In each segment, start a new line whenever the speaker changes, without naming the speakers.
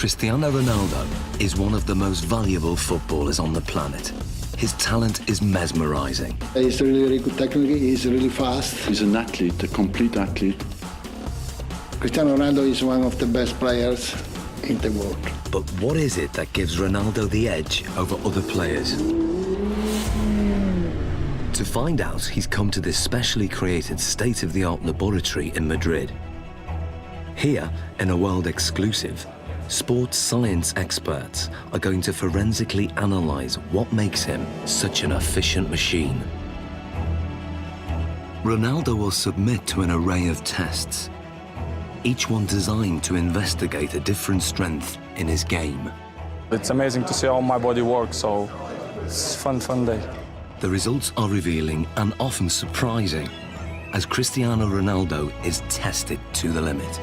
Cristiano Ronaldo is one of the most valuable footballers on the planet. His talent is mesmerizing.
He's really, really good technically, he's really fast.
He's an athlete, a complete athlete.
Cristiano Ronaldo is one of the best players in the world.
But what is it that gives Ronaldo the edge over other players? To find out, he's come to this specially created state-of-the-art laboratory in Madrid. Here, in a world exclusive, sports science experts are going to forensically analyze what makes him such an efficient machine. Ronaldo will submit to an array of tests, each one designed to investigate a different strength in his game.
It's amazing to see how my body works, so it's a fun day.
The results are revealing and often surprising as Cristiano Ronaldo is tested to the limit.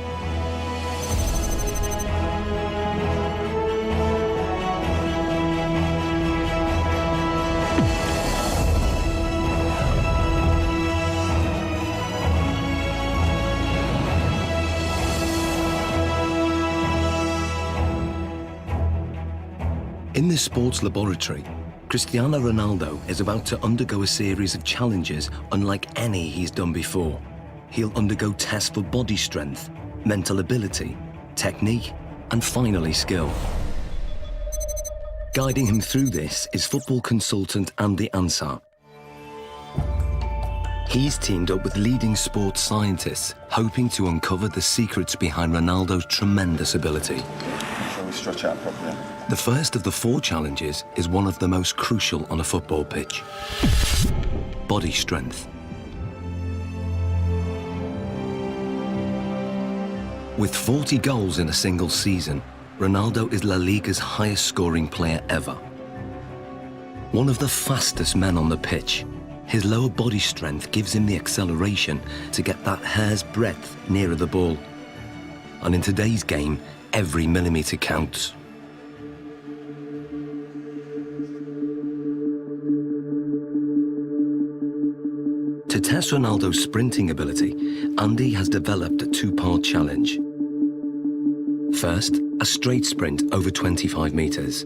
In this sports laboratory, Cristiano Ronaldo is about to undergo a series of challenges unlike any he's done before. He'll undergo tests for body strength, mental ability, technique, and finally skill. Guiding him through this is football consultant Andy Ansar. He's teamed up with leading sports scientists, hoping to uncover the secrets behind Ronaldo's tremendous ability.
Shall we stretch out properly?
The first of the 4 challenges is one of the most crucial on a football pitch: body strength. With 40 goals in a single season, Ronaldo is La Liga's highest scoring player ever. One of the fastest men on the pitch, his lower body strength gives him the acceleration to get that hair's breadth nearer the ball. And in today's game, every millimetre counts. To test Ronaldo's sprinting ability, Andy has developed a 2-part challenge. First, a straight sprint over 25 metres.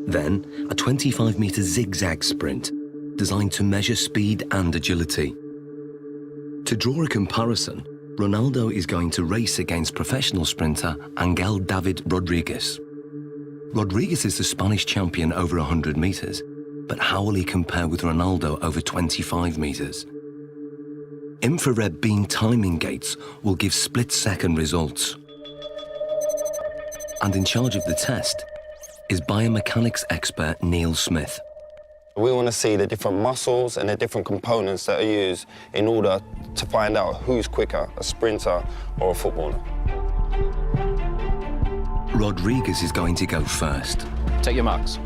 Then, a 25-metre zigzag sprint, designed to measure speed and agility. To draw a comparison, Ronaldo is going to race against professional sprinter Angel David Rodriguez. Rodriguez is the Spanish champion over 100 metres, but how will he compare with Ronaldo over 25 metres? Infrared beam timing gates will give split-second results. And in charge of the test is biomechanics expert Neil Smith.
We want to see the different muscles and the different components that are used in order to find out who's quicker, a sprinter or a footballer.
Rodriguez is going to go first.
Take your marks.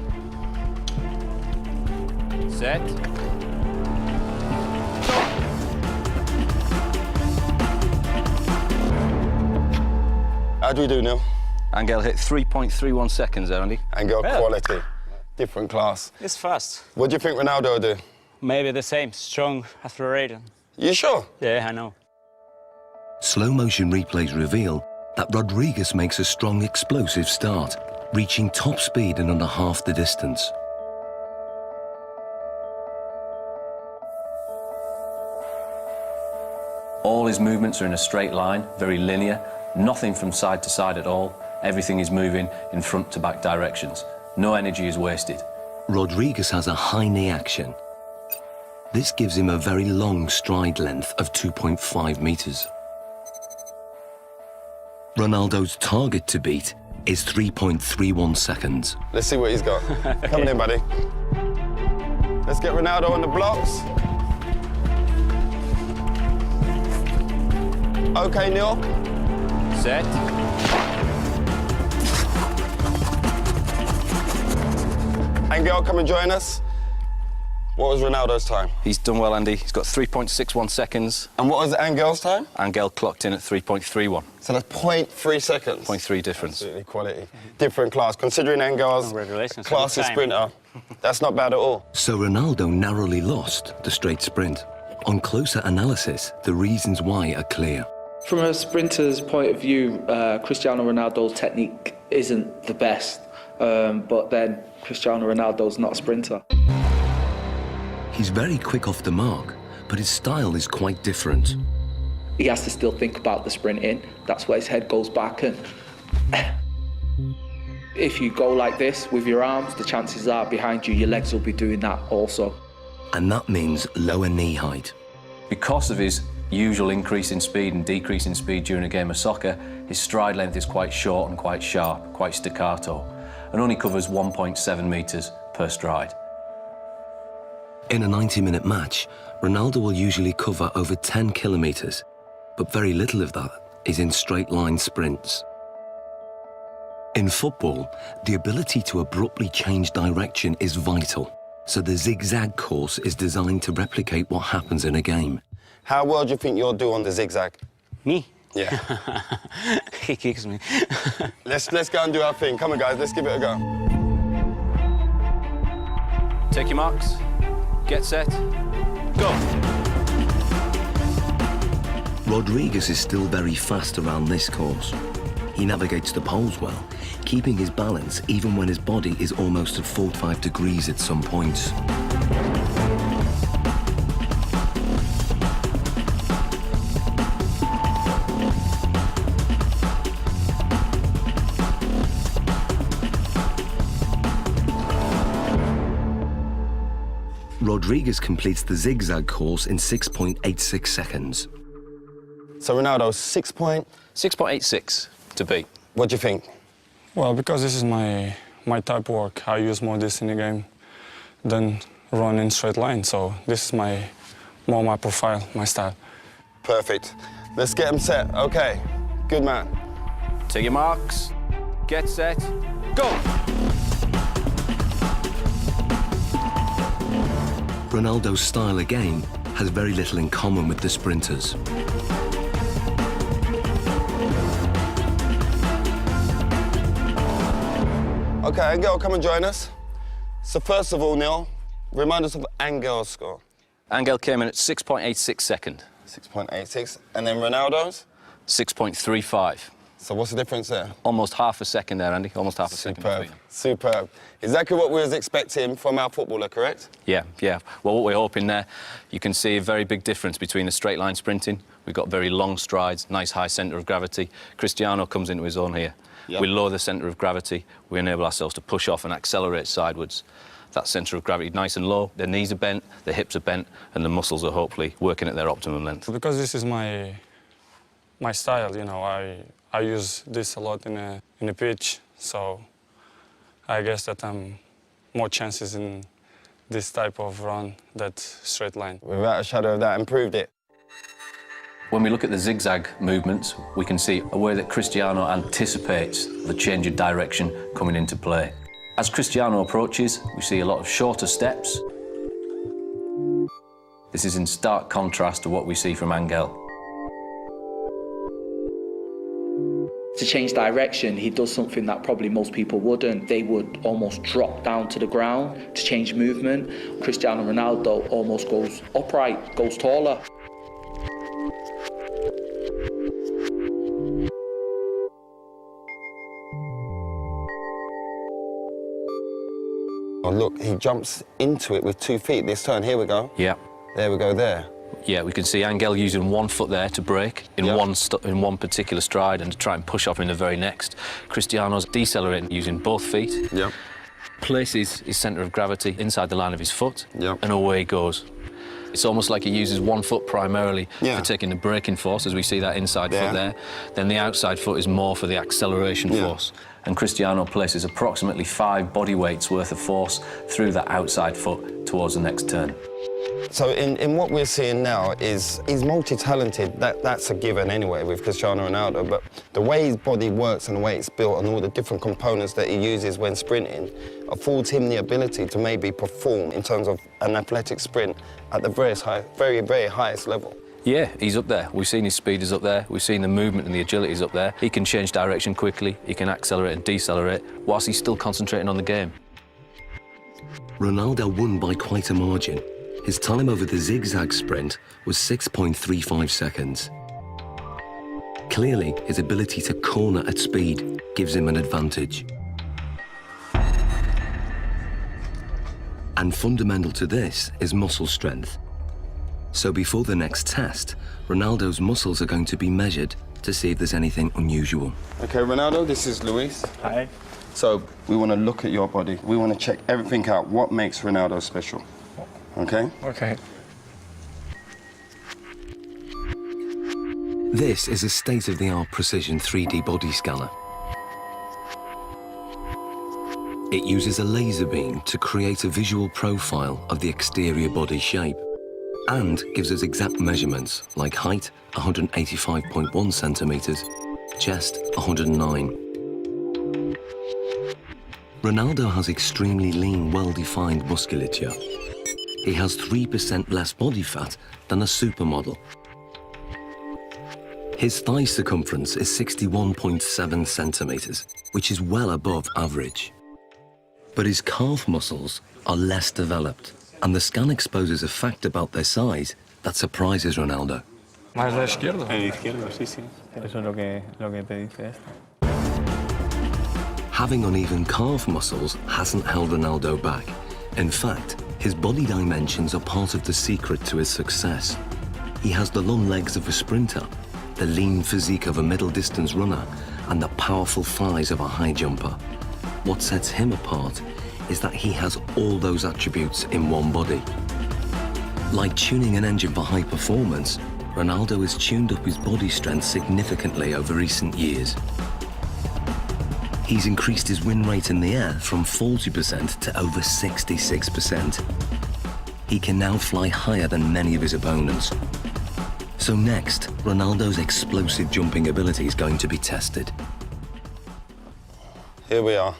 Set.
How do we do, Neil?
Angel hit 3.31 seconds there, Andy.
Angel quality, different class.
It's fast.
What do you think Ronaldo will do?
Maybe the same, strong, accelerated.
You sure?
Yeah, I know.
Slow-motion replays reveal that Rodriguez makes a strong, explosive start, reaching top speed in under half the distance.
All his movements are in a straight line, very linear, nothing from side to side at all. Everything is moving in front to back directions. No energy is wasted.
Rodriguez has a high knee action. This gives him a very long stride length of 2.5 metres. Ronaldo's target to beat is 3.31 seconds.
Let's see what he's got. Come on in, buddy. Let's get Ronaldo on the blocks. Okay, Neil.
Set.
Angel, come and join us. What was Ronaldo's time?
He's done well, Andy. He's got 3.61 seconds.
And what was Angel's time?
Angel clocked in at 3.31.
So that's 0.3 seconds.
0.3 difference.
Absolutely quality. Different class. Considering Angel's
Congratulations.
classy sprinter, that's not bad at all.
So Ronaldo narrowly lost the straight sprint. On closer analysis, the reasons why are clear.
From a sprinter's point of view, Cristiano Ronaldo's technique isn't the best, but then Cristiano Ronaldo's not a sprinter.
He's very quick off the mark, but his style is quite different.
He has to still think about the sprinting. That's where his head goes back, and if you go like this with your arms, the chances are behind you, your legs will be doing that also.
And that means lower knee height.
Because of his usual increase in speed and decrease in speed during a game of soccer, his stride length is quite short and quite sharp, quite staccato, and only covers 1.7 metres per stride.
In a 90-minute match, Ronaldo will usually cover over 10 kilometres, but very little of that is in straight-line sprints. In football, the ability to abruptly change direction is vital, so the zigzag course is designed to replicate what happens in a game.
How well do you think you'll do on the zigzag?
Me?
Yeah.
He kicks me.
let's go and do our thing. Come on, guys, let's give it a go.
Take your marks. Get set. Go.
Rodriguez is still very fast around this course. He navigates the poles well, keeping his balance even when his body is almost at 45 degrees at some points. Rodriguez completes the zigzag course in 6.86 seconds.
So Ronaldo,
6.86 to beat.
What do you think?
Well, because this is my type of work, I use more this in the game than run in straight line. So this is more my profile, my style.
Perfect. Let's get him set. Okay, good man.
Take your marks. Get set. Go.
Ronaldo's style of game has very little in common with the sprinters.
Okay, Angel, come and join us. So first of all, Neil, remind us of Angel's score.
Angel came in at 6.86 second.
6.86. And then Ronaldo's?
6.35.
So what's the difference there?
Almost half a second there, Andy. Almost half a second between them.
Superb. Exactly what we was expecting from our footballer, correct?
Yeah. Well, what we're hoping there, you can see a very big difference between the straight line sprinting. We've got very long strides, nice high centre of gravity. Cristiano comes into his own here.
Yep.
We lower the centre of gravity. We enable ourselves to push off and accelerate sidewards. That centre of gravity nice and low. Their knees are bent, their hips are bent, and the muscles are hopefully working at their optimum length.
Because this is my style, you know, I use this a lot in a pitch, so I guess that I'm more chances in this type of run than straight line.
Without a shadow of doubt, improved it.
When we look at the zigzag movements, we can see a way that Cristiano anticipates the change of direction coming into play. As Cristiano approaches, we see a lot of shorter steps. This is in stark contrast to what we see from Angel.
To change direction, he does something that probably most people wouldn't. They would almost drop down to the ground to change movement. Cristiano Ronaldo almost goes upright, goes taller.
Oh, look, he jumps into it with 2 feet this turn. Here we go.
Yeah.
There we go, there.
Yeah, we can see Angel using 1 foot there to break in one particular stride and to try and push off in the very next. Cristiano's decelerating using both feet.
Yeah.
Places his centre of gravity inside the line of his foot,
Yeah.
and away he goes. It's almost like he uses 1 foot primarily
Yeah.
for taking the braking force, as we see that inside
Yeah.
foot there. Then the outside foot is more for the acceleration
Yeah.
force.
And Cristiano places approximately 5 body weights worth of force through that outside foot towards the next turn.
So in what we're seeing now is he's multi-talented. That's a given anyway with Cristiano Ronaldo, but the way his body works and the way it's built and all the different components that he uses when sprinting affords him the ability to maybe perform in terms of an athletic sprint at the very, very highest level.
Yeah, he's up there. We've seen his speed is up there. We've seen the movement and the agility is up there. He can change direction quickly. He can accelerate and decelerate whilst he's still concentrating on the game.
Ronaldo won by quite a margin. His time over the zigzag sprint was 6.35 seconds. Clearly, his ability to corner at speed gives him an advantage. And fundamental to this is muscle strength. So before the next test, Ronaldo's muscles are going to be measured to see if there's anything unusual.
Okay, Ronaldo, this is Luis.
Hi.
So we want to look at your body. We want to check everything out. What makes Ronaldo special? Okay?
Okay.
This is a state-of-the-art precision 3D body scanner. It uses a laser beam to create a visual profile of the exterior body shape and gives us exact measurements like height 185.1 centimeters, chest 109. Ronaldo has extremely lean, well-defined musculature. He has 3% less body fat than a supermodel. His thigh circumference is 61.7 centimeters, which is well above average. But his calf muscles are less developed, and the scan exposes a fact about their size that surprises Ronaldo.
¿Más la izquierda?
El izquierdo, sí, sí. Eso es lo que te dice esto.
Having uneven calf muscles hasn't held Ronaldo back. In fact, his body dimensions are part of the secret to his success. He has the long legs of a sprinter, the lean physique of a middle-distance runner, and the powerful thighs of a high jumper. What sets him apart is that he has all those attributes in one body. Like tuning an engine for high performance, Ronaldo has tuned up his body strength significantly over recent years. He's increased his win rate in the air from 40% to over 66%. He can now fly higher than many of his opponents. So next, Ronaldo's explosive jumping ability is going to be tested.
Here we are.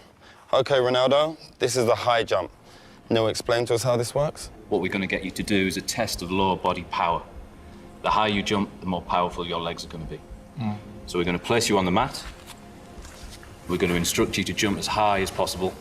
Okay, Ronaldo, this is the high jump. Now explain to us how this works.
What we're going to get you to do is a test of lower body power. The higher you jump, the more powerful your legs are going to be. So we're going to place you on the mat. We're going to instruct you to jump as high as possible,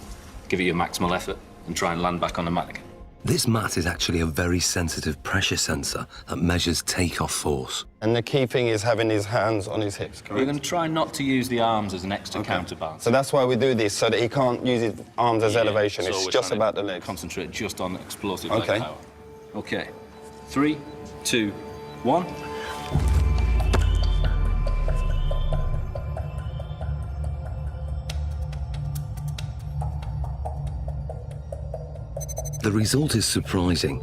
give it your maximal effort, and try and land back on the mat again.
This mat is actually a very sensitive pressure sensor that measures takeoff force.
And the key thing is having his hands on his hips, correct?
We're going to try not to use the arms as an extra counterbalance.
So that's why we do this, so that he can't use his arms as elevation.
So
It's
we're
just
trying
about
to
the legs.
Concentrate just on explosive
Okay.
leg power. Okay. 3, 2, 1.
The result is surprising.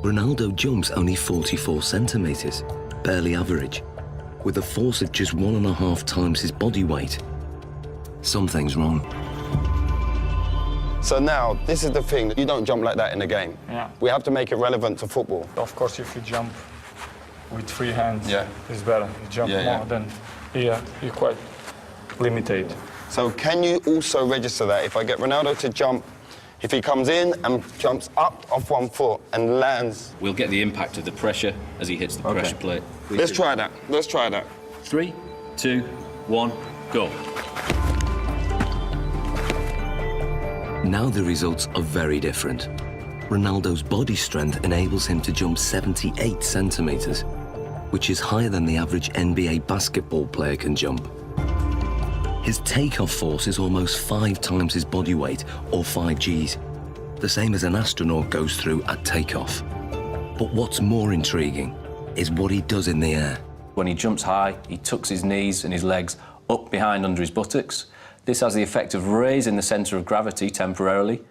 Ronaldo jumps only 44 centimeters, barely average, with a force of just 1.5 times his body weight. Something's wrong.
So now, this is the thing. You don't jump like that in a game.
Yeah.
We have to make it relevant to football.
Of course, if you jump with free hands,
Yeah.
it's better. You jump
Yeah, yeah.
more, then you're quite limited.
So can you also register that? If I get Ronaldo to jump, if he comes in and jumps up off one foot and lands.
We'll get the impact of the pressure as he hits the pressure plate.
Let's try that. Let's try that.
3, 2, 1, go.
Now the results are very different. Ronaldo's body strength enables him to jump 78 centimeters, which is higher than the average NBA basketball player can jump. His takeoff force is almost 5 times his body weight, or 5 Gs, the same as an astronaut goes through at takeoff. But what's more intriguing is what he does in the air.
When he jumps high, he tucks his knees and his legs up behind under his buttocks. This has the effect of raising the centre of gravity temporarily,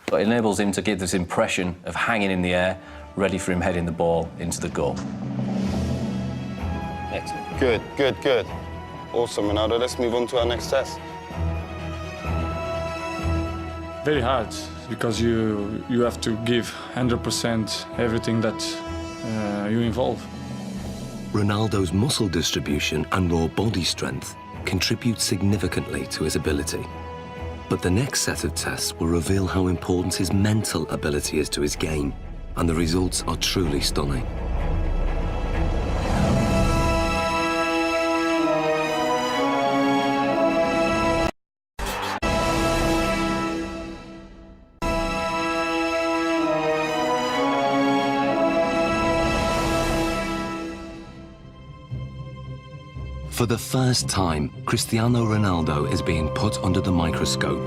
but enables him to give this impression of hanging in the air, ready for him heading the ball into the goal. Excellent.
Good, good, good. Awesome, Ronaldo. Let's move on to our next test.
Very hard, because you have to give 100% everything that you involve.
Ronaldo's muscle distribution and raw body strength contribute significantly to his ability. But the next set of tests will reveal how important his mental ability is to his game, and the results are truly stunning. For the first time, Cristiano Ronaldo is being put under the microscope.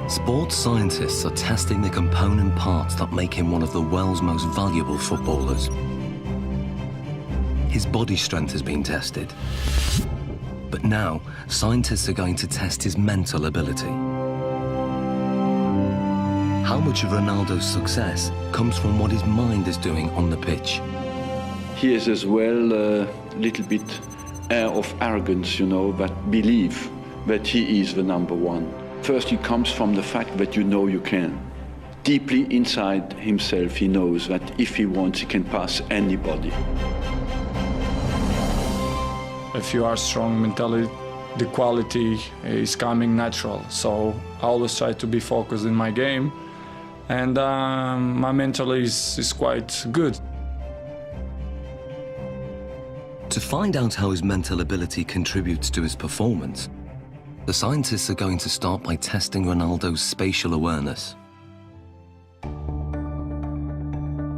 Sports scientists are testing the component parts that make him one of the world's most valuable footballers. His body strength has been tested. But now, scientists are going to test his mental ability. How much of Ronaldo's success comes from what his mind is doing on the pitch?
He is as well a little bit air of arrogance, you know, but believe that he is the number one. First, it comes from the fact that you know you can. Deeply inside himself, he knows that if he wants, he can pass anybody.
If you are strong mentally, the quality is coming natural. So I always try to be focused in my game, and my mental is quite good.
To find out how his mental ability contributes to his performance, the scientists are going to start by testing Ronaldo's spatial awareness.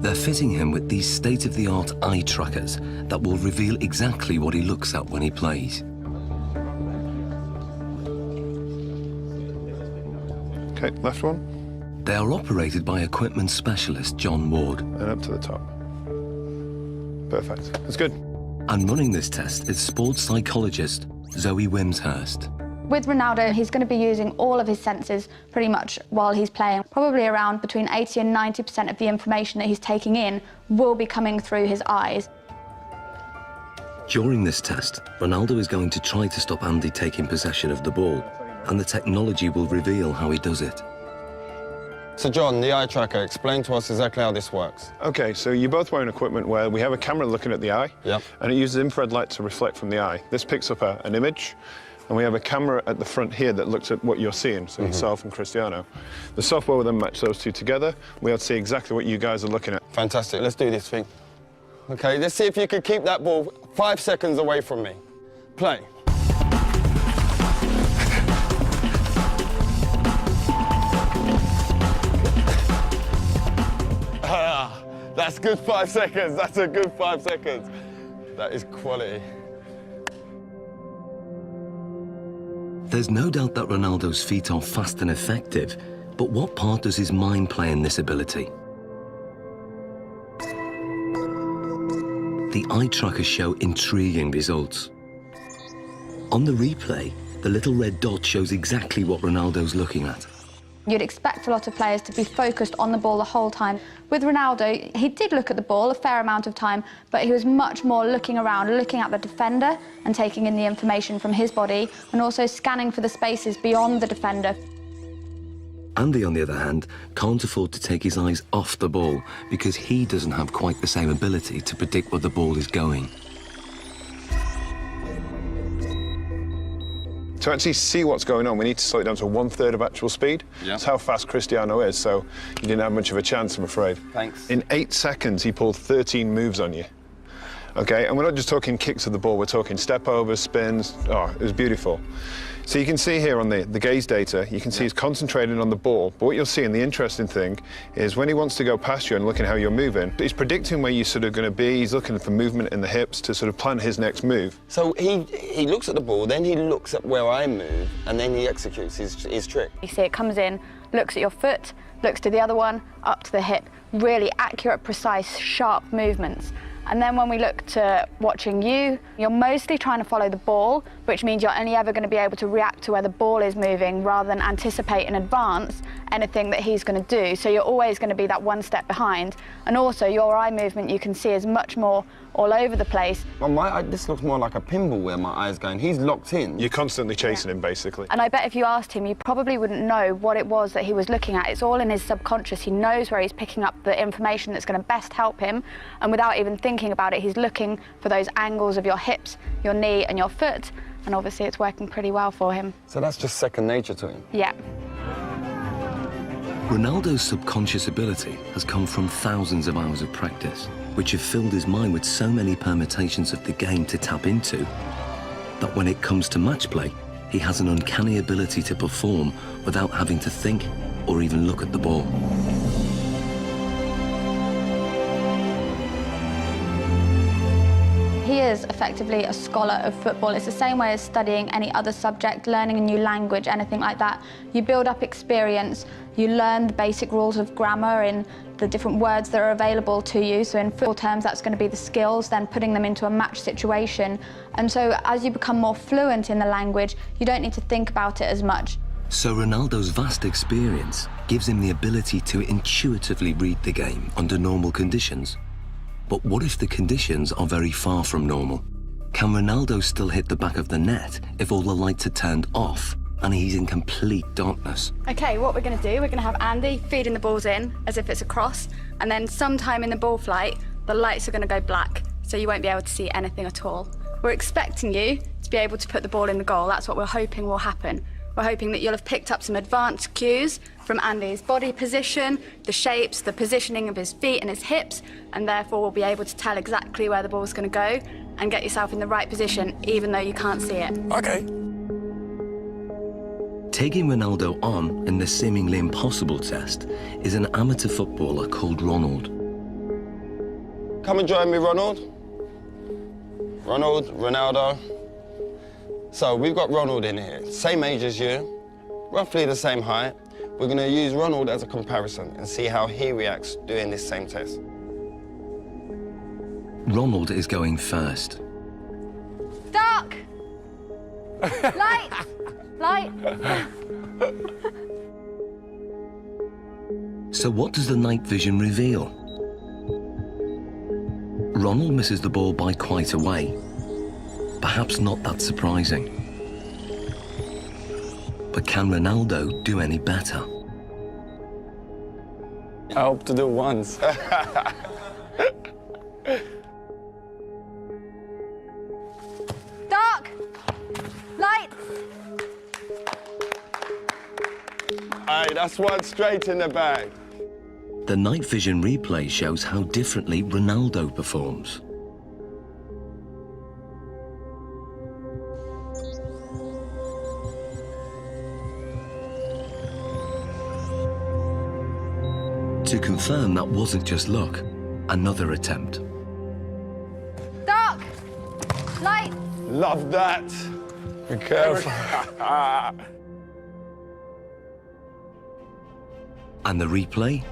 They're fitting him with these state-of-the-art eye trackers that will reveal exactly what he looks at when he plays.
Okay, left one.
They are operated by equipment specialist John Ward.
And up to the top. Perfect. That's good.
And running this test is sports psychologist Zoe Wimshurst.
With Ronaldo, he's going to be using all of his senses pretty much while he's playing. Probably around between 80 and 90% of the information that he's taking in will be coming through his eyes.
During this test, Ronaldo is going to try to stop Andy taking possession of the ball, and the technology will reveal how he does it.
So John, the eye tracker, explain to us exactly how this works.
Okay, so you're both wearing equipment where we have a camera looking at the eye, and it uses infrared light to reflect from the eye. This picks up an image, and we have a camera at the front here that looks at what you're seeing, so yourself and Cristiano. The software will then match those two together. We'll see exactly what you guys are looking at.
Fantastic, let's do this thing. Okay, let's see if you can keep that ball 5 seconds away from me. Play. That's good 5 seconds, that's a good 5 seconds. That is quality.
There's no doubt that Ronaldo's feet are fast and effective, but what part does his mind play in this ability? The eye trackers show intriguing results. On the replay, the little red dot shows exactly what Ronaldo's looking at.
You'd expect a lot of players to be focused on the ball the whole time. With Ronaldo, he did look at the ball a fair amount of time, but he was much more looking around, looking at the defender and taking in the information from his body, and also scanning for the spaces beyond the defender.
Andy, on the other hand, can't afford to take his eyes off the ball because he doesn't have quite the same ability to predict where the ball is going.
To actually see what's going on, we need to slow it down to 1/3 of actual speed. That's how fast Cristiano is, so you didn't have much of a chance, I'm afraid.
Thanks.
In 8 seconds, he pulled 13 moves on you. Okay, and we're not just talking kicks of the ball, we're talking step overs, spins. Oh, it was beautiful. So you can see here on the gaze data, you can see he's concentrating on the ball, but what you'll see, and the interesting thing, is when he wants to go past you and looking how you're moving, he's predicting where you're sort of going to be, he's looking for movement in the hips to sort of plan his next move.
So he looks at the ball, then he looks at where I move, and then he executes his trick.
You see it comes in, looks at your foot, looks to the other one, up to the hip. Really accurate, precise, sharp movements. And then when we look to watching you, you're mostly trying to follow the ball, which means you're only ever going to be able to react to where the ball is moving rather than anticipate in advance anything that he's going to do. So you're always going to be that one step behind. And also your eye movement you can see is much more all over the place.
Well, this looks more like a pinball where my eye's going. He's locked in.
You're constantly chasing him, basically.
And I bet if you asked him, you probably wouldn't know what it was that he was looking at. It's all in his subconscious. He knows where he's picking up the information that's going to best help him. And without even thinking about it, he's looking for those angles of your hips, your knee and your foot. And obviously it's working pretty well for him.
So that's just second nature to him?
Yeah.
Ronaldo's subconscious ability has come from thousands of hours of practice, which have filled his mind with so many permutations of the game to tap into, that when it comes to match play, he has an uncanny ability to perform without having to think or even look at the ball.
He he is effectively a scholar of football. It's the same way as studying any other subject, learning a new language, anything like that. You build up experience, you learn the basic rules of grammar in the different words that are available to you. So in football terms, that's going to be the skills, then putting them into a match situation. And so as you become more fluent in the language, you don't need to think about it as much.
So Ronaldo's vast experience gives him the ability to intuitively read the game under normal conditions. But what if the conditions are very far from normal? Can Ronaldo still hit the back of the net if all the lights are turned off and he's in complete darkness?
Okay, what we're going to do, we're going to have Andy feeding the balls in as if it's a cross, and then sometime in the ball flight, the lights are going to go black, so you won't be able to see anything at all. We're expecting you to be able to put the ball in the goal. That's what we're hoping will happen. We're hoping that you'll have picked up some advanced cues from Andy's body position, the shapes, the positioning of his feet and his hips, and therefore we'll be able to tell exactly where the ball's going to go and get yourself in the right position, even though you can't see it.
Okay.
Taking Ronaldo on in this seemingly impossible test is an amateur footballer called Ronald.
Come and join me, Ronald. Ronaldo. So we've got Ronald in here, same age as you, roughly the same height. We're going to use Ronald as a comparison and see how he reacts doing this same test.
Ronald is going first.
Dark! Light! Light!
So what does the night vision reveal? Ronald misses the ball by quite a way. Perhaps not that surprising. But can Ronaldo do any better?
I hope to do once.
Dark! Light!
Aye, that's one straight in the bag.
The night vision replay shows how differently Ronaldo performs. To confirm that wasn't just luck, another attempt.
Dark! Light!
Love that.
Be careful.
And the replay?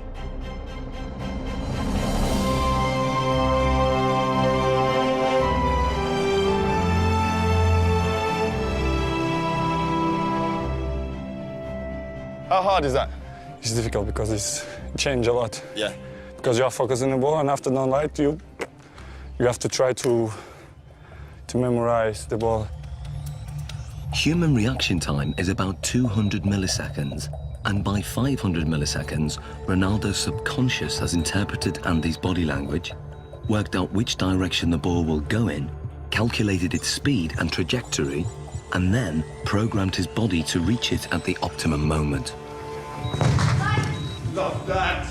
How hard is that?
It's difficult because it's changed a lot.
Yeah.
Because you are focusing on the ball, and after the light, you have to try to memorize the ball.
Human reaction time is about 200 milliseconds, and by 500 milliseconds, Ronaldo's subconscious has interpreted Andy's body language, worked out which direction the ball will go in, calculated its speed and trajectory, and then programmed his body to reach it at the optimum moment.
Love that.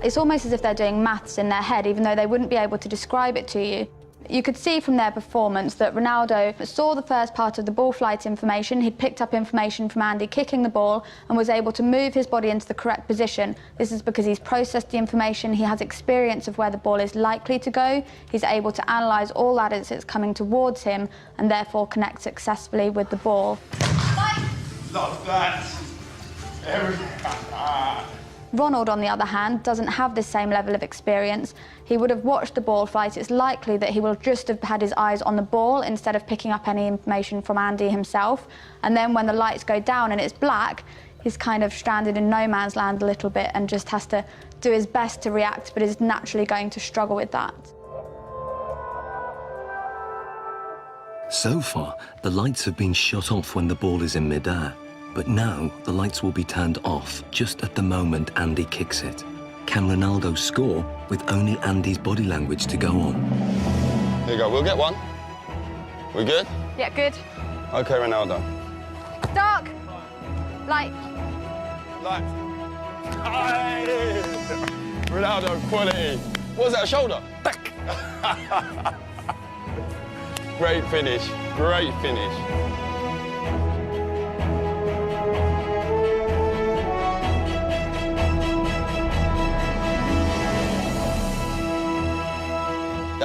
It's almost as if they're doing maths in their head, even though they wouldn't be able to describe it to you. You could see from their performance that Ronaldo saw the first part of the ball flight information. He'd picked up information from Andy kicking the ball and was able to move his body into the correct position. This is because he's processed the information, he has experience of where the ball is likely to go, he's able to analyse all that as it's coming towards him and therefore connect successfully with the ball.
Love that.
Ronald, on the other hand, doesn't have this same level of experience. He would have watched the ball flight. It's likely that he will just have had his eyes on the ball instead of picking up any information from Andy himself. And then when the lights go down and it's black, he's kind of stranded in no man's land a little bit and just has to do his best to react, but is naturally going to struggle with that.
So far, the lights have been shut off when the ball is in midair. But now, the lights will be turned off just at the moment Andy kicks it. Can Ronaldo score with only Andy's body language to go on?
There you go, we'll get one. We good?
Yeah, good.
Okay, Ronaldo.
Dark. Light.
Light. Aye. Ronaldo, quality. What was that, a shoulder? Great finish, great finish.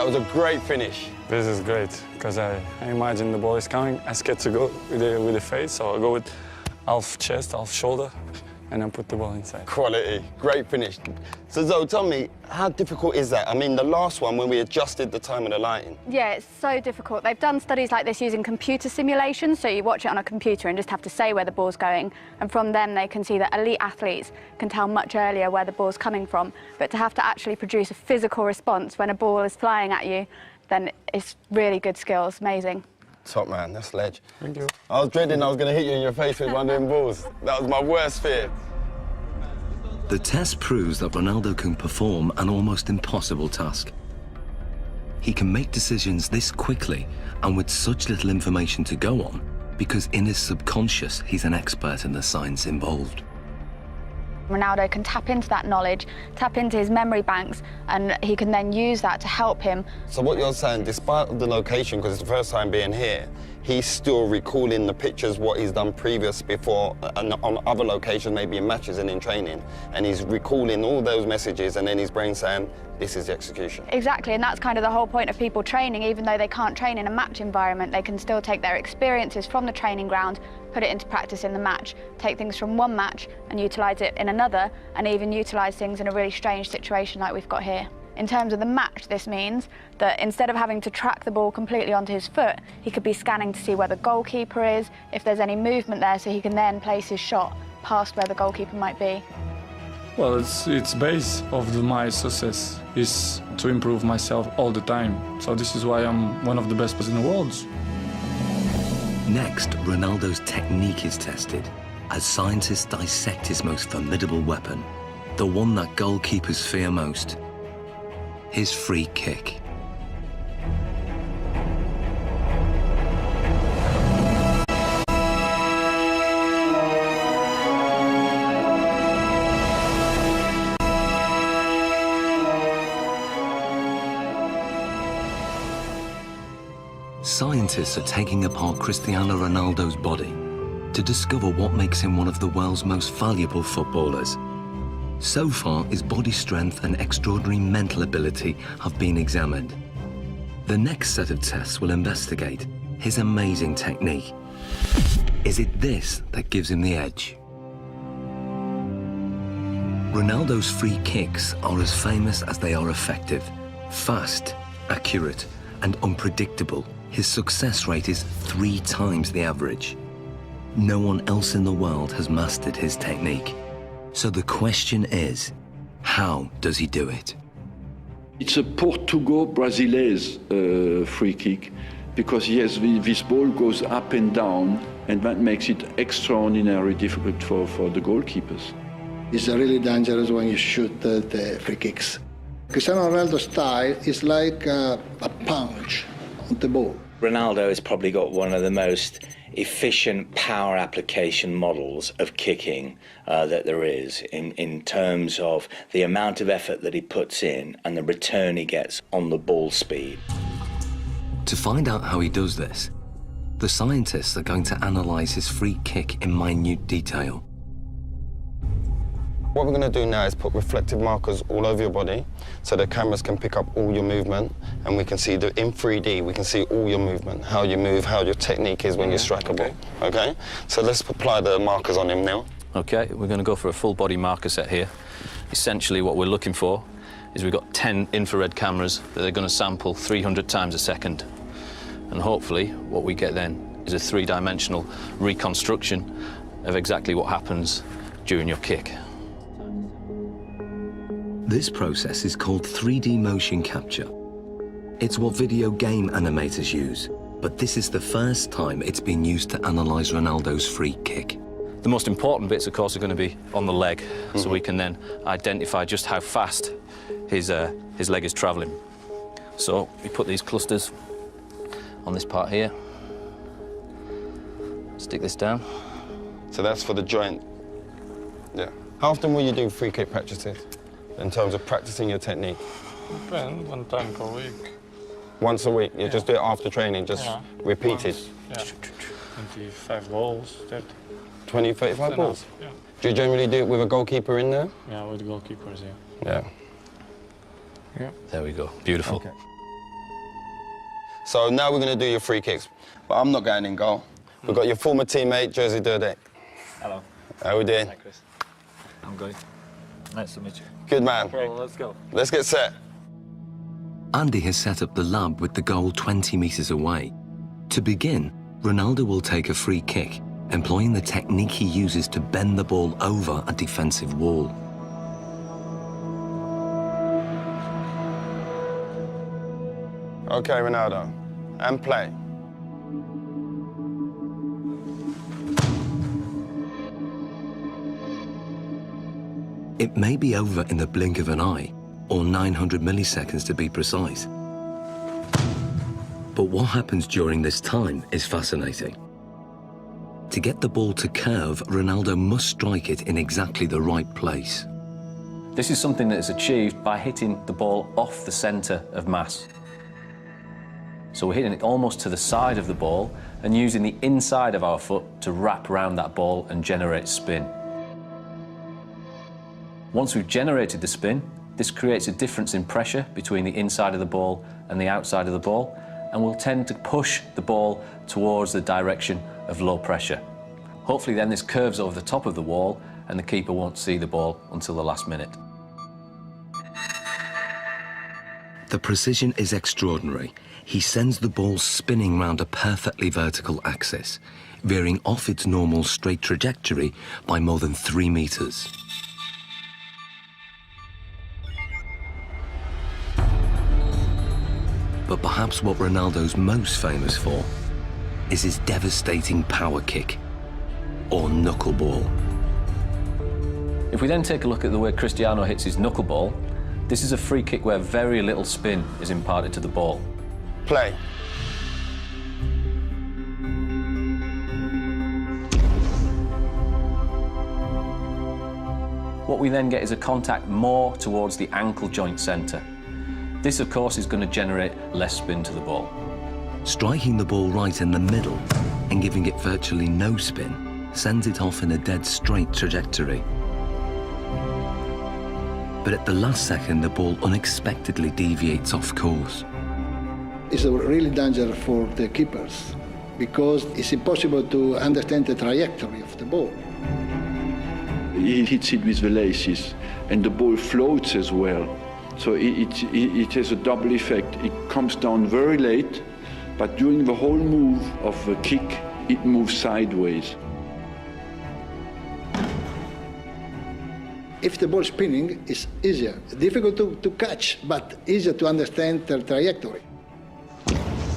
That was a great finish.
This is great, because I imagine the ball is coming. I scared to go with the face, so I go with half chest, half shoulder, and then put the ball inside.
Quality, great finish. So Zoe, tell me, how difficult is that? I mean, the last one, when we adjusted the time of the lighting.
Yeah, it's so difficult. They've done studies like this using computer simulations, so you watch it on a computer and just have to say where the ball's going, and from them they can see that elite athletes can tell much earlier where the ball's coming from, but to have to actually produce a physical response when a ball is flying at you, then it's really good skills, amazing.
Top man, that's ledge.
Thank you.
I was dreading I was going to hit you in your face with one of them balls. That was my worst fear.
The test proves that Ronaldo can perform an almost impossible task. He can make decisions this quickly and with such little information to go on because in his subconscious, he's an expert in the science involved.
Ronaldo can tap into that knowledge, tap into his memory banks, and he can then use that to help him.
So what you're saying, despite the location, because it's the first time being here, he's still recalling the pictures, what he's done previous before, and on other locations, maybe in matches and in training, and he's recalling all those messages, and then his brain saying, this is the execution.
Exactly, and that's kind of the whole point of people training. Even though they can't train in a match environment, they can still take their experiences from the training ground, put it into practice in the match, take things from one match and utilise it in another, and even utilise things in a really strange situation like we've got here. In terms of the match, this means that instead of having to track the ball completely onto his foot, he could be scanning to see where the goalkeeper is, if there's any movement there, so he can then place his shot past where the goalkeeper might be.
Well, it's base of my success is to improve myself all the time. So this is why I'm one of the best players in the world.
Next, Ronaldo's technique is tested as scientists dissect his most formidable weapon, the one that goalkeepers fear most, his free kick. Scientists are taking apart Cristiano Ronaldo's body to discover what makes him one of the world's most valuable footballers. So far, his body strength and extraordinary mental ability have been examined. The next set of tests will investigate his amazing technique. Is it this that gives him the edge? Ronaldo's free kicks are as famous as they are effective. Fast, accurate, and unpredictable. His success rate is 3 times the average. No one else in the world has mastered his technique. So the question is, how does he do it?
It's a Portugal-Brazilese free kick because yes, this ball goes up and down, and that makes it extraordinarily difficult for the goalkeepers.
It's really dangerous when you shoot the free kicks. Cristiano Ronaldo's style is like a punch on the ball.
Ronaldo has probably got one of the most efficient power application models of kicking that there is in terms of the amount of effort that he puts in and the return he gets on the ball speed.
To find out how he does this, the scientists are going to analyse his free kick in minute detail.
What we're going to do now is put reflective markers all over your body so the cameras can pick up all your movement, and we can see in 3D, we can see all your movement, how you move, how your technique is when you strike a ball, okay? So let's apply the markers on him now.
Okay, we're going to go for a full body marker set here. Essentially what we're looking for is we've got 10 infrared cameras that are going to sample 300 times a second. And hopefully what we get then is a 3-dimensional reconstruction of exactly what happens during your kick.
This process is called 3D motion capture. It's what video game animators use, but this is the first time it's been used to analyse Ronaldo's free kick.
The most important bits, of course, are going to be on the leg, so we can then identify just how fast his leg is travelling. So we put these clusters on this part here, stick this down.
So that's for the joint. Yeah. How often will you do free kick practices in terms of practicing your technique?
Depends, 1 time per week.
Once a week? You just do it after training, just repeated?
Once, 25 balls, 30.
20, 35 balls?
Yeah.
Do you generally do it with a goalkeeper in there?
Yeah, with goalkeepers,
Yeah.
There we go, beautiful.
Okay. So now we're going to do your free kicks. But I'm not going in goal. We've got your former teammate, Jersey Durdek.
Hello.
How we doing?
Hi, Chris. I'm good. Nice to meet you.
Good man.
Well, let's go.
Let's get set.
Andy has set up the lab with the goal 20 metres away. To begin, Ronaldo will take a free kick, employing the technique he uses to bend the ball over a defensive wall.
Okay, Ronaldo. And play.
It may be over in the blink of an eye, or 900 milliseconds to be precise. But what happens during this time is fascinating. To get the ball to curve, Ronaldo must strike it in exactly the right place.
This is something that is achieved by hitting the ball off the centre of mass. So we're hitting it almost to the side of the ball and using the inside of our foot to wrap around that ball and generate spin. Once we've generated the spin, this creates a difference in pressure between the inside of the ball and the outside of the ball, and will tend to push the ball towards the direction of low pressure. Hopefully then this curves over the top of the wall and the keeper won't see the ball until the last minute.
The precision is extraordinary. He sends the ball spinning round a perfectly vertical axis, veering off its normal straight trajectory by more than 3 meters. But perhaps what Ronaldo's most famous for is his devastating power kick, or knuckleball.
If we then take a look at the way Cristiano hits his knuckleball, this is a free kick where very little spin is imparted to the ball.
Play.
What we then get is a contact more towards the ankle joint centre. This, of course, is going to generate less spin to the ball.
Striking the ball right in the middle and giving it virtually no spin sends it off in a dead straight trajectory. But at the last second, the ball unexpectedly deviates off course.
It's a really danger for the keepers because it's impossible to understand the trajectory of the ball.
He hits it with the laces, and the ball floats as well. So it has a double effect. It comes down very late, but during the whole move of the kick, it moves sideways.
If the ball spinning, it's easier. Difficult to catch, but easier to understand the trajectory.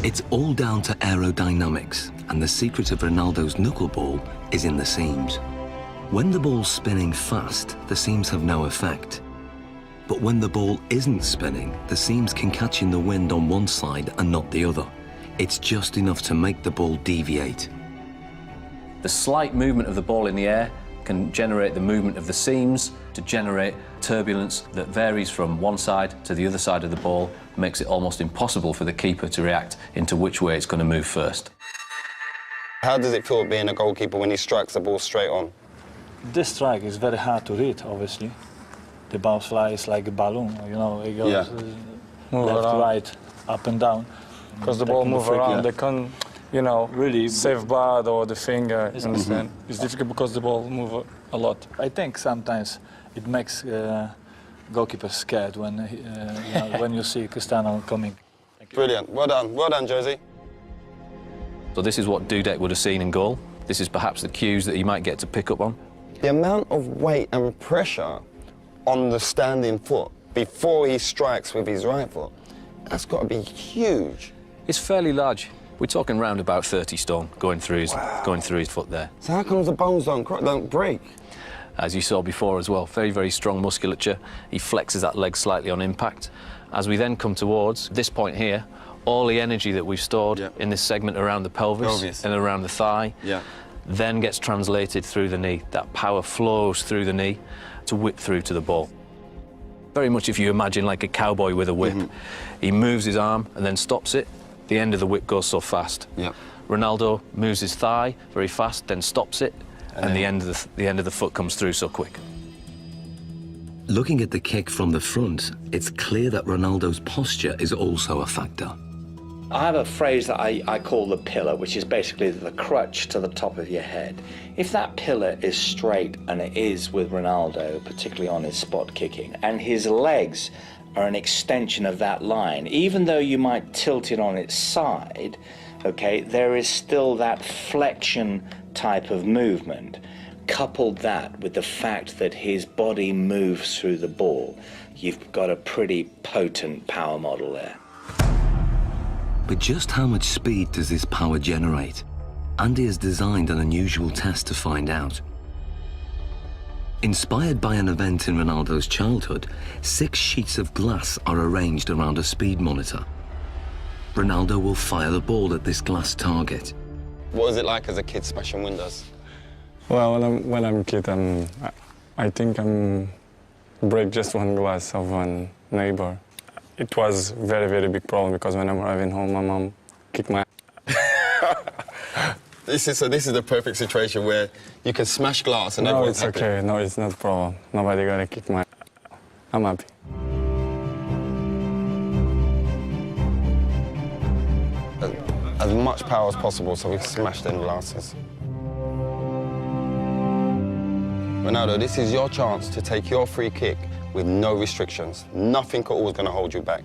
It's all down to aerodynamics, and the secret of Ronaldo's knuckleball is in the seams. When the ball's spinning fast, the seams have no effect. But when the ball isn't spinning, the seams can catch in the wind on one side and not the other. It's just enough to make the ball deviate.
The slight movement of the ball in the air can generate the movement of the seams to generate turbulence that varies from one side to the other side of the ball, makes it almost impossible for the keeper to react into which way it's going to move first.
How does it feel being a goalkeeper when he strikes the ball straight on?
This strike is very hard to read, obviously. The ball flies like a balloon, you know, it goes left, right, up and down.
Because the ball moves around, they can't, you know, really save bad or the finger, you understand? It's difficult because the ball moves a lot.
I think sometimes it makes goalkeepers scared when, you know, when you see Cristiano coming.
Brilliant, well done, Jersey.
So this is what Dudek would have seen in goal. This is perhaps the cues that he might get to pick up on.
The amount of weight and pressure on the standing foot before he strikes with his right foot, that's got to be huge.
It's fairly large. We're talking round about 30 stone going through his foot there.
So how come the bones don't break?
As you saw before as well, very, very strong musculature. He flexes that leg slightly on impact. As we then come towards this point here, all the energy that we've stored in this segment around the pelvis and around the thigh then gets translated through the knee. That power flows through the knee to whip through to the ball. Very much if you imagine like a cowboy with a whip. He moves his arm and then stops it. The end of the whip goes so fast. Ronaldo moves his thigh very fast, then stops it, and the end of the foot comes through so quick.
Looking at the kick from the front, it's clear that Ronaldo's posture is also a factor.
I have a phrase that I call the pillar, which is basically the crutch to the top of your head. If that pillar is straight, and it is with Ronaldo, particularly on his spot kicking, and his legs are an extension of that line, even though you might tilt it on its side, okay, there is still that flexion type of movement. Coupled that with the fact that his body moves through the ball, you've got a pretty potent power model there.
But just how much speed does this power generate? Andy has designed an unusual test to find out. Inspired by an event in Ronaldo's childhood, 6 sheets of glass are arranged around a speed monitor. Ronaldo will fire the ball at this glass target.
What was it like as a kid smashing windows?
Well, when I'm a kid, I think I'm break just one glass of one neighbor. It was very, very big problem because when I'm arriving home, my mom kicked my
This is the perfect situation where you can smash glass and everyone's happy.
No, it's okay. No, it's not a problem. Nobody gonna kick my... I'm happy.
As much power as possible so we can smash them glasses. Ronaldo, this is your chance to take your free kick with no restrictions. Nothing at all is going to hold you back.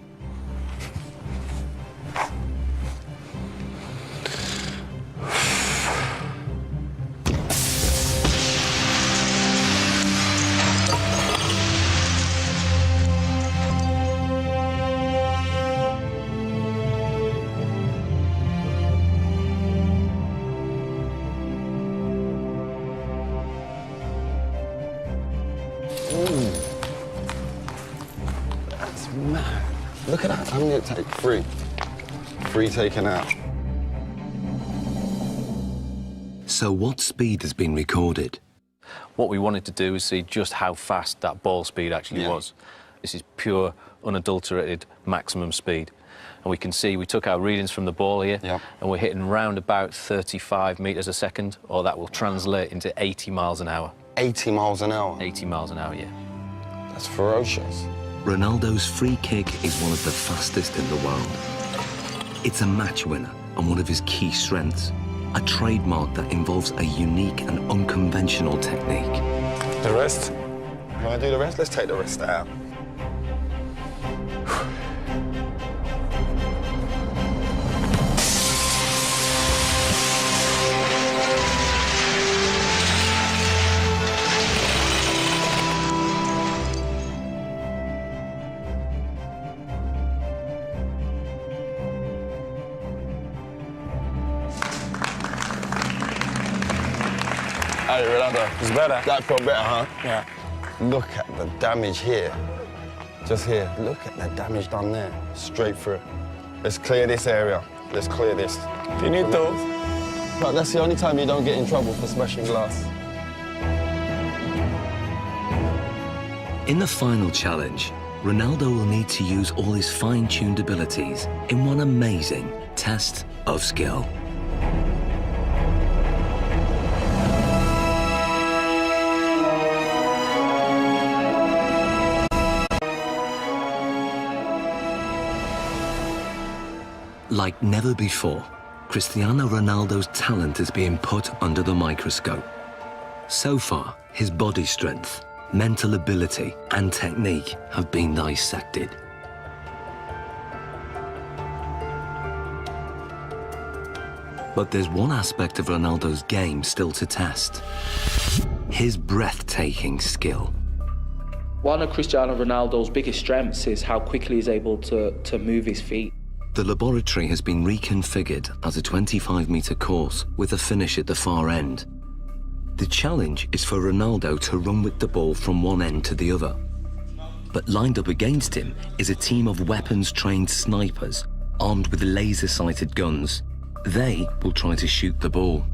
That's mad. Look at that. I'm going to take 3. 3 taken out.
So what speed has been recorded?
What we wanted to do is see just how fast that ball speed actually was. This is pure, unadulterated maximum speed. And we can see we took our readings from the ball here, and we're hitting round about 35 metres a second, or that will translate into 80 miles an hour.
80 miles an hour?
80 miles an hour, yeah.
That's ferocious.
Ronaldo's free kick is one of the fastest in the world. It's a match winner and one of his key strengths, a trademark that involves a unique and unconventional technique.
The rest?
You want to do the rest? Let's take the rest out. Hey, Ronaldo.
It's better.
That felt better, huh?
Yeah.
Look at the damage here. Just here. Look at the damage done there. Straight through. Let's clear this area. Let's clear this.
Finito.
But that's the only time you don't get in trouble for smashing glass.
In the final challenge, Ronaldo will need to use all his fine-tuned abilities in one amazing test of skill. Like never before, Cristiano Ronaldo's talent is being put under the microscope. So far, his body strength, mental ability, and technique have been dissected. But there's one aspect of Ronaldo's game still to test: his breathtaking skill.
One of Cristiano Ronaldo's biggest strengths is how quickly he's able to move his feet.
The laboratory has been reconfigured as a 25-meter course with a finish at the far end. The challenge is for Ronaldo to run with the ball from one end to the other. But lined up against him is a team of weapons-trained snipers armed with laser-sighted guns. They will try to shoot the ball.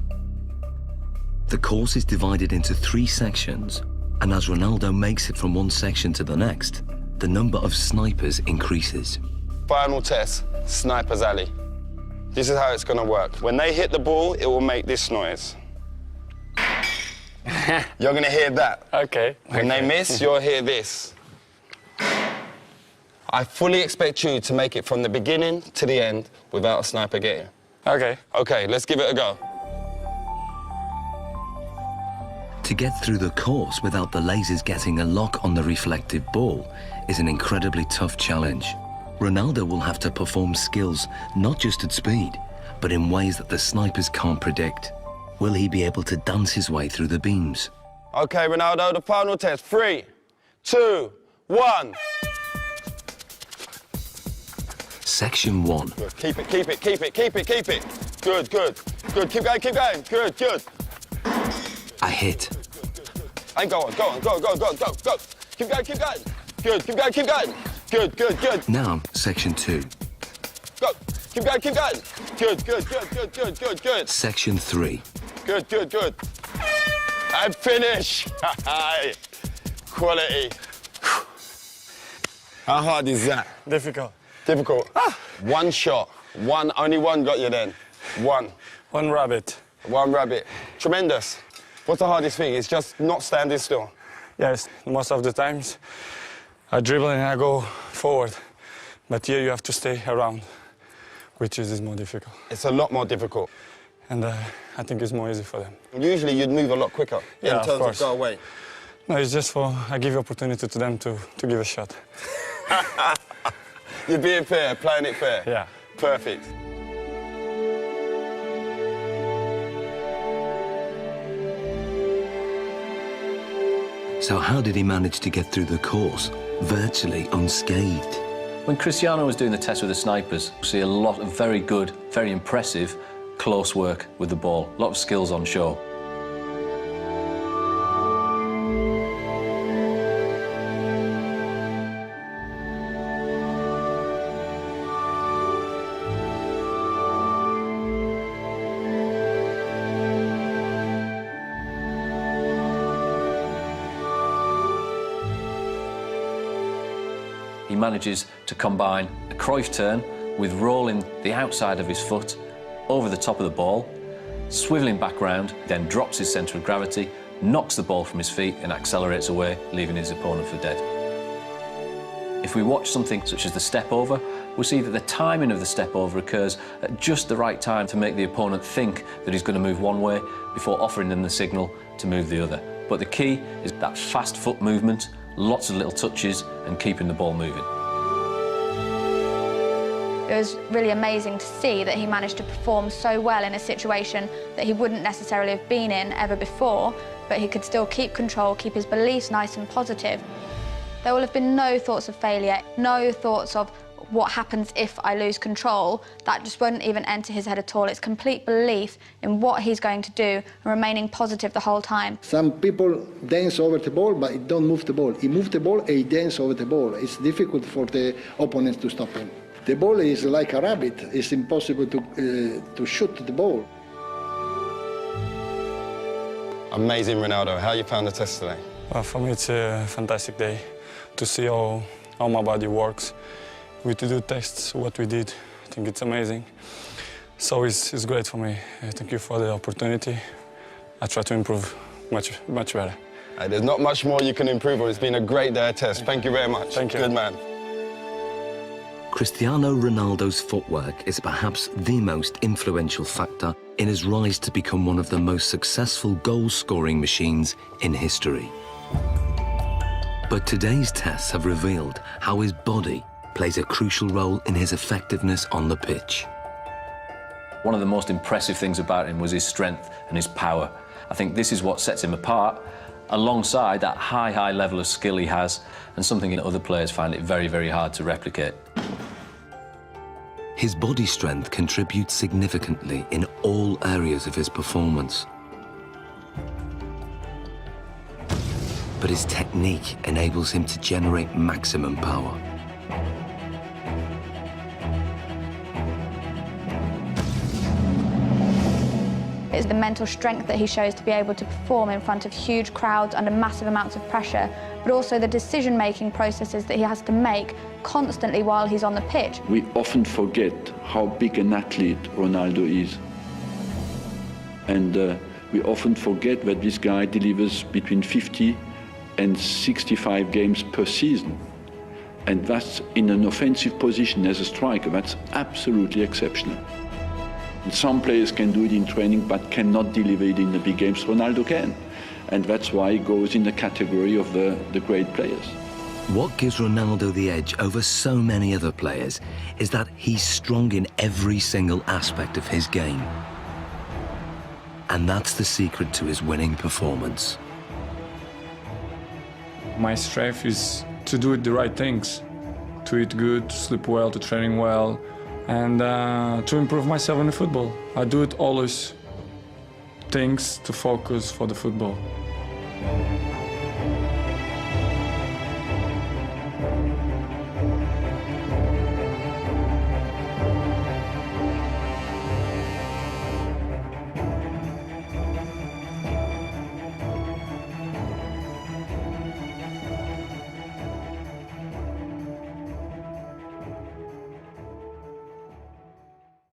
The course is divided into 3 sections, and as Ronaldo makes it from one section to the next, the number of snipers increases.
Final test, Sniper's Alley. This is how it's going to work. When they hit the ball, it will make this noise. You're going to hear that.
Okay.
When they miss, you'll hear this. I fully expect you to make it from the beginning to the end without a sniper getting.
Okay.
Okay, let's give it a go.
To get through the course without the lasers getting a lock on the reflective ball is an incredibly tough challenge. Ronaldo will have to perform skills not just at speed, but in ways that the snipers can't predict. Will he be able to dance his way through the beams?
Okay, Ronaldo, the final test. 3, 2, 1.
Section 1.
Good. Keep it, keep it, keep it, keep it, keep it. Good, good, good. Keep going, keep going. Good, good.
A hit.
And go on, go on, go, go, go, go, go. Keep going, keep going. Good, keep going, keep going. Good, good, good.
Now, section 2.
Go. Keep going, keep going. Good, good, good, good, good, good, good.
Section 3.
Good, good, good. And finish. Quality. How hard is that?
Difficult.
Difficult. One shot. Only one got you then. One.
One rabbit.
One rabbit. Tremendous. What's the hardest thing? It's just not standing still.
Yes, most of the times I dribble and I go forward. But here you have to stay around, which is more difficult.
It's a lot more difficult.
And I think it's more easy for them.
Usually you'd move a lot quicker in terms of go away.
No, it's just I give opportunity to them to give a shot.
You're being fair, playing it fair.
Yeah.
Perfect.
So how did he manage to get through the course, virtually unscathed?
When Cristiano was doing the test with the snipers, we see a lot of very good, very impressive close work with the ball. A lot of skills on show. He manages to combine a Cruyff turn with rolling the outside of his foot over the top of the ball, swiveling back round, then drops his centre of gravity, knocks the ball from his feet and accelerates away, leaving his opponent for dead. If we watch something such as the step over, we'll see that the timing of the step over occurs at just the right time to make the opponent think that he's going to move one way before offering them the signal to move the other. But the key is that fast foot movement, lots of little touches and keeping the ball moving.
It was really amazing to see that he managed to perform so well in a situation that he wouldn't necessarily have been in ever before, but he could still keep control, keep his beliefs nice and positive. There will have been no thoughts of failure, no thoughts of what happens if I lose control. That just won't even enter his head at all. It's complete belief in what he's going to do and remaining positive the whole time.
Some people dance over the ball, but he don't move the ball. He moves the ball and he dances over the ball. It's difficult for the opponents to stop him. The ball is like a rabbit. It's impossible to shoot the ball.
Amazing, Ronaldo. How you found the test today?
Well, for me, it's a fantastic day to see how my body works. We do tests, what we did. I think it's amazing. So it's great for me. Thank you for the opportunity. I try to improve much better.
There's not much more you can improve on. It's been a great day of test. Thank you very much.
Thank you.
Good man.
Cristiano Ronaldo's footwork is perhaps the most influential factor in his rise to become one of the most successful goal-scoring machines in history. But today's tests have revealed how his body plays a crucial role in his effectiveness on the pitch.
One of the most impressive things about him was his strength and his power. I think this is what sets him apart, alongside that high level of skill he has, and something that other players find it very, very hard to replicate.
His body strength contributes significantly in all areas of his performance. But his technique enables him to generate maximum power.
It's the mental strength that he shows to be able to perform in front of huge crowds under massive amounts of pressure, but also the decision-making processes that he has to make constantly while he's on the pitch.
We often forget how big an athlete Ronaldo is. And we often forget that this guy delivers between 50 and 65 games per season. And that's in an offensive position as a striker, that's absolutely exceptional. Some players can do it in training but cannot deliver it in the big games. Ronaldo can. And that's why he goes in the category of the great players.
What gives Ronaldo the edge over so many other players is that he's strong in every single aspect of his game. And that's the secret to his winning performance.
My strength is to do the right things, to eat good, to sleep well, to training well, and to improve myself in the football. I do it always things to focus for the football.